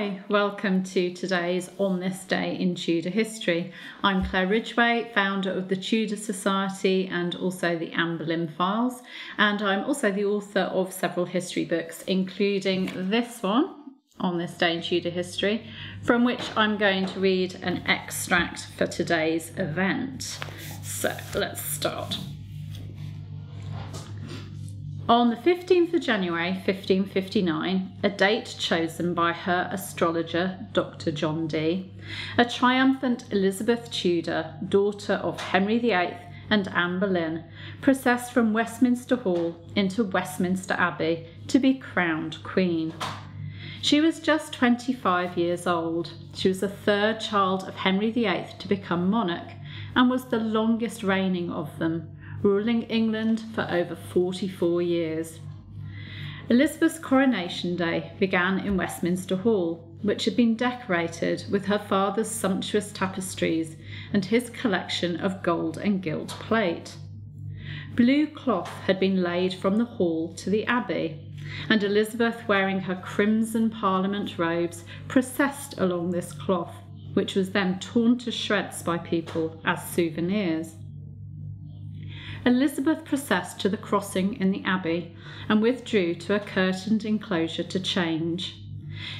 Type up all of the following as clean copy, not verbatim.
Hi, welcome to today's On This Day in Tudor History. I'm Claire Ridgway, founder of the Tudor Society and also the Anne Boleyn Files, and I'm also the author of several history books, including this one, On This Day in Tudor History, from which I'm going to read an extract for today's event. So let's start. On the 15th of January 1559, a date chosen by her astrologer, Dr. John Dee, a triumphant Elizabeth Tudor, daughter of Henry VIII and Anne Boleyn, processed from Westminster Hall into Westminster Abbey to be crowned Queen. She was just 25 years old. She was the third child of Henry VIII to become monarch and was the longest reigning of them, ruling England for over 44 years. Elizabeth's coronation day began in Westminster Hall, which had been decorated with her father's sumptuous tapestries and his collection of gold and gilt plate. Blue cloth had been laid from the hall to the abbey, and Elizabeth, wearing her crimson Parliament robes, processed along this cloth, which was then torn to shreds by people as souvenirs. Elizabeth processed to the crossing in the abbey and withdrew to a curtained enclosure to change.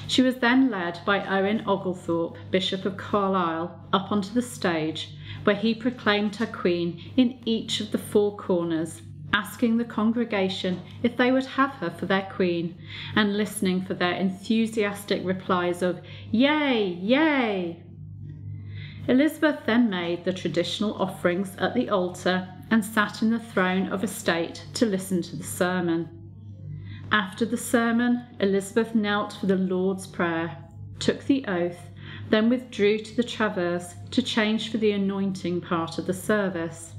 She was then led by Owen Oglethorpe, Bishop of Carlisle, up onto the stage, where he proclaimed her queen in each of the four corners, asking the congregation if they would have her for their queen, and listening for their enthusiastic replies of "Yay, yay!" Elizabeth then made the traditional offerings at the altar and sat in the throne of estate to listen to the sermon. After the sermon, Elizabeth knelt for the Lord's Prayer, took the oath, then withdrew to the traverse to change for the anointing part of the service.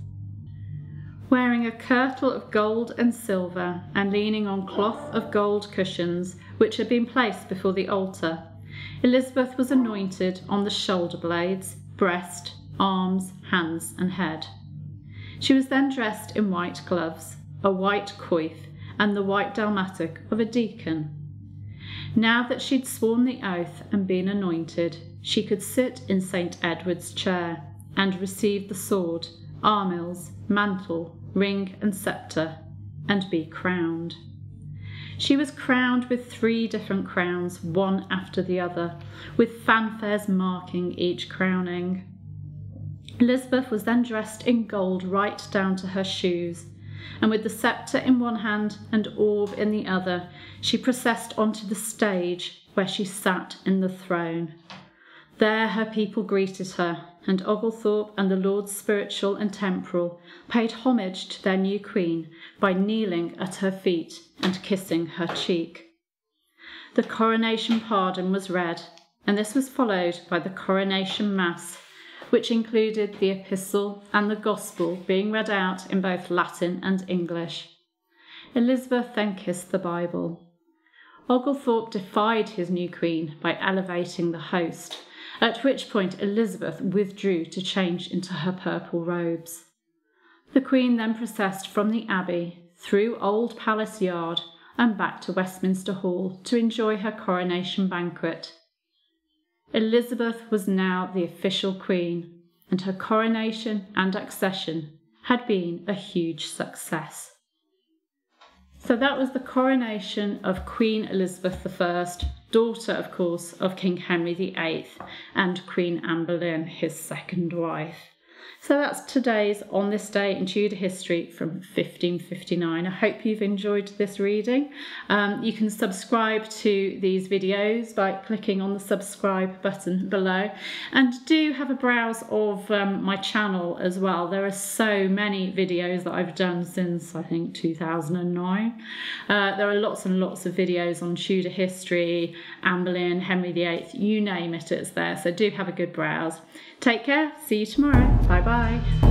Wearing a kirtle of gold and silver and leaning on cloth of gold cushions which had been placed before the altar, Elizabeth was anointed on the shoulder blades, breast, arms, hands and head. She was then dressed in white gloves, a white coif, and the white dalmatic of a deacon. Now that she'd sworn the oath and been anointed, she could sit in St. Edward's chair and receive the sword, armils, mantle, ring and sceptre, and be crowned. She was crowned with 3 different crowns, one after the other, with fanfares marking each crowning. Elizabeth was then dressed in gold right down to her shoes, and with the sceptre in one hand and orb in the other, she processed onto the stage where she sat in the throne. There her people greeted her, and Oglethorpe and the Lords Spiritual and Temporal paid homage to their new queen by kneeling at her feet and kissing her cheek. The coronation pardon was read, and this was followed by the coronation mass, which included the epistle and the gospel being read out in both Latin and English. Elizabeth then kissed the Bible. Oglethorpe defied his new queen by elevating the host, at which point Elizabeth withdrew to change into her purple robes. The queen then processed from the abbey, through Old Palace Yard, and back to Westminster Hall to enjoy her coronation banquet. Elizabeth was now the official queen, and her coronation and accession had been a huge success. So that was the coronation of Queen Elizabeth I, daughter, of course, of King Henry VIII and Queen Anne Boleyn, his second wife. So that's today's On This Day in Tudor History from 1559. I hope you've enjoyed this reading. You can subscribe to these videos by clicking on the subscribe button below, and do have a browse of my channel as well. There are so many videos that I've done since, I think, 2009. There are lots and lots of videos on Tudor history, Anne Boleyn, Henry VIII, you name it, it's there. So do have a good browse. Take care. See you tomorrow. Bye bye.